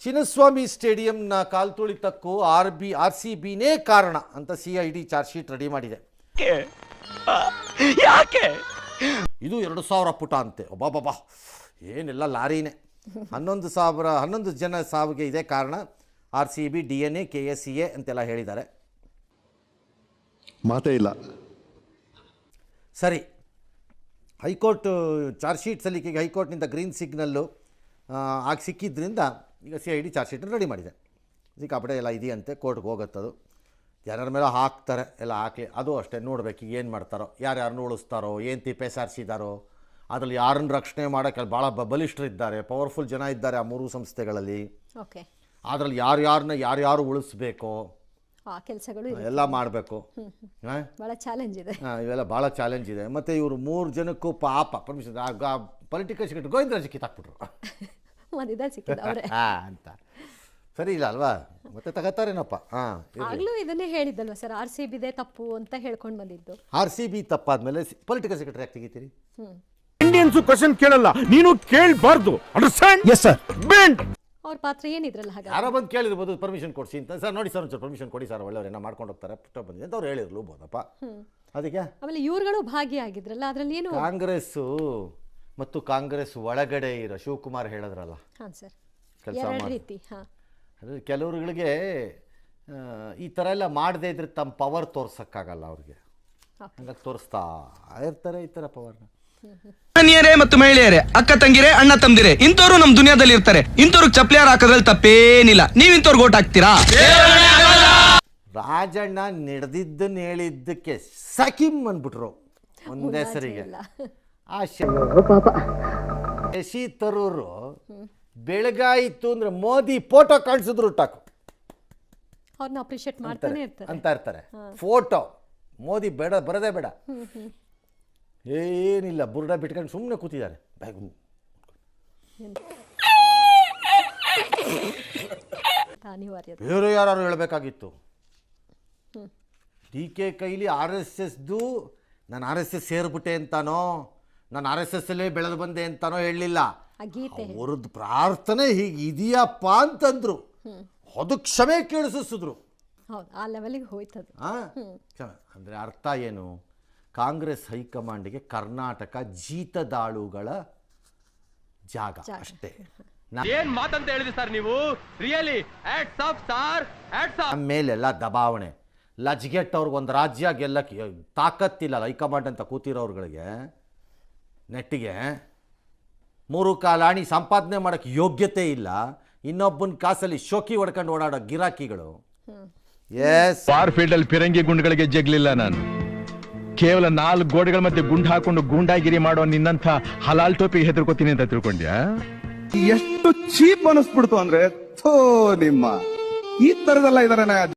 ಚಿನ್ನಸ್ವಾಮಿ ಸ್ಟೇಡಿಯಂನ ಕಾಲ್ತುಳಿತಕ್ಕೂ RCBನೇ ಕಾರಣ ಅಂತ CID charge sheet ready ಮಾಡಿದೆ. ಯಾಕೆ ಇದು 2000 ಪುಟ ಅಂತೆ. ಒಬ್ಬಬ್ಬಾ ಏನೆಲ್ಲ ಲಾರಿನೇ. 11 ಜನ ಸಾವಿಗೆ ಇದೇ ಕಾರಣ. RCB, DNA, KSCA ಅಂತೆಲ್ಲ ಹೇಳಿದ್ದಾರೆ. ಮಾತೇ ಇಲ್ಲ. ಸರಿ, ಹೈಕೋರ್ಟ್ ಚಾರ್ಜ್ ಶೀಟ್ ಸಲ್ಲಿಕೆಗೆ ಹೈಕೋರ್ಟ್ನಿಂದ ಗ್ರೀನ್ ಸಿಗ್ನಲ್ಲು ಆಗಿ ಸಿಕ್ಕಿದ್ರಿಂದ ಈಗ CID ಚಾರ್ಜ್ ಶೀಟನ್ನು ರೆಡಿ ಮಾಡಿದೆ. ಸಿಕ್ಕಾಪಟ್ಟೆ ಎಲ್ಲ ಇದೆಯಂತೆ, ಕೋರ್ಟ್ಗೆ ಹೋಗುತ್ತದು. ಜನರ ಮೇಲೆ ಹಾಕ್ತಾರೆ, ಎಲ್ಲ ಹಾಕಿ ಅದು ಅಷ್ಟೇ ನೋಡಬೇಕು ಈಗ ಏನು ಮಾಡ್ತಾರೋ, ಯಾರ್ಯಾರನ್ನ ಉಳಿಸ್ತಾರೋ, ಏನು ತಿಪ್ಪೆ ಸಾರಿಸಿದಾರೋ, ಅದರಲ್ಲಿ ಯಾರನ್ನು ರಕ್ಷಣೆ ಮಾಡೋಕ್ಕೆ ಭಾಳ ಬಲಿಷ್ಠರಿದ್ದಾರೆ, ಪವರ್ಫುಲ್ ಜನ ಇದ್ದಾರೆ ಆ 3 ಸಂಸ್ಥೆಗಳಲ್ಲಿ. ಓಕೆ, ಅದರಲ್ಲಿ ಯಾರ್ಯಾರು ಉಳಿಸ್ಬೇಕು, ಕೆಲಸಗಳು ಎಲ್ಲ ಮಾಡಬೇಕು. ಭಾಳ ಚಾಲೆಂಜ್ ಇದೆ. ಇವೆಲ್ಲ ಭಾಳ ಚಾಲೆಂಜ್ ಇದೆ. ಮತ್ತು ಇವರು 3 ಜನಕ್ಕೂ ಪಾಪ ಪರ್ಮಿಷನ್ ಪೊಲಿಟಿಕಲ್ ಸೆಕ್ರೆಟರಿ ಗೋವಿಂದರಾಜ್ ಕಿತ್ತಾಕ್ಬಿಟ್ರು ಅಂತ. ಸರಿ ಇಲ್ಲ ಅಲ್ವಾ, ಮತ್ತೆ ತಗೋತಾರೇನಪ್ಪ. ಆಗ್ಲೂ ಇದನ್ನೇ ಹೇಳಿದ್ದಲ್ವ ಸರ್, RCB ದೇ ತಪ್ಪು ಅಂತ ಹೇಳ್ಕೊಂಡು ಬಂದಿದ್ದು. RCB ತಪ್ಪಾದ್ಮೇಲೆ ಪೊಲಿಟಿಕಲ್ ಸೆಕ್ರೆಟರಿ ಯಾಕೆ ತೆಗಿತೀರಿ? ಇಂಡಿಯನ್ಸ್ ಕ್ವಶನ್ ಕೇಳಲ್ಲ, ನೀನು ಕೇಳಬಾರ್ದು. ಅಂಡರ್ಸ್ಟ್ಯಾಂಡ್? Yes sir. ಬೆಂಡ್ ಅವ್ರ ಪಾತ್ರ ಏನಿದ್ರಲ್ಲ ಹಾಗೆ ಯಾರೋ ಬಂದು ಕೇಳಿರ್ಬೋದು ಪರ್ಮಿಷನ್ ಕೊಡಿಸಿ ಅಂತ. ಸರ್ ನೋಡಿ ಸರ್ ಒಂಚೂರು ಪರ್ಮಿಷನ್ ಕೊಡಿ ಸರ್, ಒಳ್ಳೆಯವ್ರೇನ ಮಾಡ್ಕೊಂಡು ಹೋಗ್ತಾರೆ ಪುಟ್ಟ ಬಂದಿದೆ ಅಂತ ಅವ್ರು ಹೇಳಿರ್ಲೂಬೋದಪ್ಪ. ಅದಕ್ಕೆ ಆಮೇಲೆ ಇವ್ರುಗಳು ಭಾಗಿಯಾಗಿದ್ರಲ್ಲ, ಅದರಲ್ಲಿ ಏನು ಕಾಂಗ್ರೆಸ್ಸು ಮತ್ತು ಕಾಂಗ್ರೆಸ್ ಒಳಗಡೆ ಇರೋ ಶಿವಕುಮಾರ್ ಹೇಳಿದ್ರಲ್ಲ ಕೆಲಸ ಮಾಡಿ, ಕೆಲವ್ರುಗಳಿಗೆ ಈ ಥರ ಎಲ್ಲ ಮಾಡದೇ ಇದ್ರೆ ತಮ್ಮ ಪವರ್ ತೋರ್ಸೋಕ್ಕಾಗಲ್ಲ ಅವ್ರಿಗೆ. ಹಂಗಾಗಿ ತೋರಿಸ್ತಾ ಇರ್ತಾರೆ ಈ ಥರ ಪವರ್ನ. ಮಹಿಳೆಯರೇ ಮತ್ತು ಮಹಿಳೆಯರೇ, ಅಕ್ಕ ತಂಗಿರೇ, ಅಣ್ಣ ತಮ್ದಿರೇ, ಇಂಥವ್ರು ನಮ್ಮ ದುನಿಯಾದಲ್ಲಿ ಇರ್ತಾರೆ. ಇಂಥವ್ರಿಗೆ ಚಪ್ಲಿಯಾರ ಹಾಕೋದ್ರಲ್ಲಿ ತಪ್ಪೇನಿಲ್ಲ. ನೀವು ಇಂಥವ್ರಿಗೆ ಓಟ್ ಹಾಕ್ತೀರಾ? ರಾಜಣ್ಣ ನಡೆದಿದ್ದನ್ನು ಹೇಳಿದ್ದಕ್ಕೆ ಸಕಿಮ್ ಅಂದ್ಬಿಟ್ರು ಒಂದೇ ಸರಿಗೆ. ಆ ಶಶಿ ತರೂರು ಬೆಳಗಾಯಿತು ಅಂದ್ರೆ ಮೋದಿ ಫೋಟೋ ಕಾಣಿಸಿದ್ರು ಟಾಕು ಅವ್ರನ್ನ ಅಪ್ರಿಷಿಯೇಟ್ ಮಾಡ್ತಾನೆ ಅಂತ ಇರ್ತಾರೆ. ಫೋಟೋ ಮೋದಿ ಬೇಡ, ಬರದೇ ಬೇಡ, ಏನಿಲ್ಲ, ಬುರ್ಡ ಬಿಟ್ಕೊಂಡು ಸುಮ್ಮನೆ ಕೂತಿದ್ದಾರೆ. ಬೇರೆ ಯಾರು ಹೇಳಬೇಕಾಗಿತ್ತು. DK ಕೈಲಿ RSSದು ನಾನು RSS ಸೇರ್ಬಿಟ್ಟೆ ಅಂತಾನೋ, ನಾನು RSS ಅಲ್ಲೇ ಬೆಳೆದು ಬಂದೆ ಅಂತಾನೋ ಹೇಳಲಿಲ್ಲ. ಅವ್ರದ್ದು ಪ್ರಾರ್ಥನೆ ಹೀಗೆ ಇದೆಯಪ್ಪ ಅಂತಂದ್ರು, ಅದು ಕ್ಷಮೆ ಕೇಳಿಸಿದ್ರು. ಅಂದರೆ ಅರ್ಥ ಏನು? ಕಾಂಗ್ರೆಸ್ ಹೈಕಮಾಂಡ್ಗೆ ಕರ್ನಾಟಕ ಜೀತದಾಳುಗಳ ಜಾಗ ಅಷ್ಟೇ. ಏನ್ ಮಾತಂತ ಹೇಳಿದ್ರಿ ಸರ್ ನೀವು? Really hats off sir, hats off. ಆಮೇಲೆಲ್ಲ ದಬಾವಣೆ, ಲಜ್ಗೆಟ್ ಅವ್ರಿಗೆ ಒಂದು ರಾಜ್ಯ ಗೆಲ್ಲಕ್ಕೆ ತಾಕತ್ತಿಲ್ಲ ಹೈಕಮಾಂಡ್ ಅಂತ ಕೂತಿರೋರ್ಗಳಿಗೆ. ನೆಟ್ಟಿಗೆ 3 ಕಾಲಾಣಿ ಸಂಪಾದನೆ ಮಾಡೋಕ್ಕೆ ಯೋಗ್ಯತೆ ಇಲ್ಲ. ಇನ್ನೊಬ್ಬನ ಕಾಸಲ್ಲಿ ಶೋಕಿ ಹೊಡ್ಕೊಂಡು ಓಡಾಡೋ ಗಿರಾಕಿಗಳು. ಎಸ್, ವಾರ್ ಫೀಲ್ಡ್ ಅಲ್ಲಿ ಫಿರಂಗಿ ಗುಂಡುಗಳಿಗೆ ಜಗ್ಲಿಲ್ಲ ನಾನು. ಕೇವಲ 4 ಗೋಡೆಗಳ ಮಧ್ಯೆ ಗುಂಡು ಹಾಕೊಂಡು ಗೂಂಡಾಗಿರಿ ಮಾಡೋ ನಿನ್ನಂಥ ಹಲಾಲ್ ಟೋಪಿಗೆ ಹೆದರ್ಕೋತೀನಿ ಅಂತ ತಿಳ್ಕೊಂಡ್ಯಾ? ಎಷ್ಟು ಚೀಪ್ ಅನಿಸ್ಬಿಡ್ತು ಅಂದ್ರೆ, ಥೋ ನಿಮ್ಮ ಈ ತರದೆಲ್ಲ ಇದಾರೆ.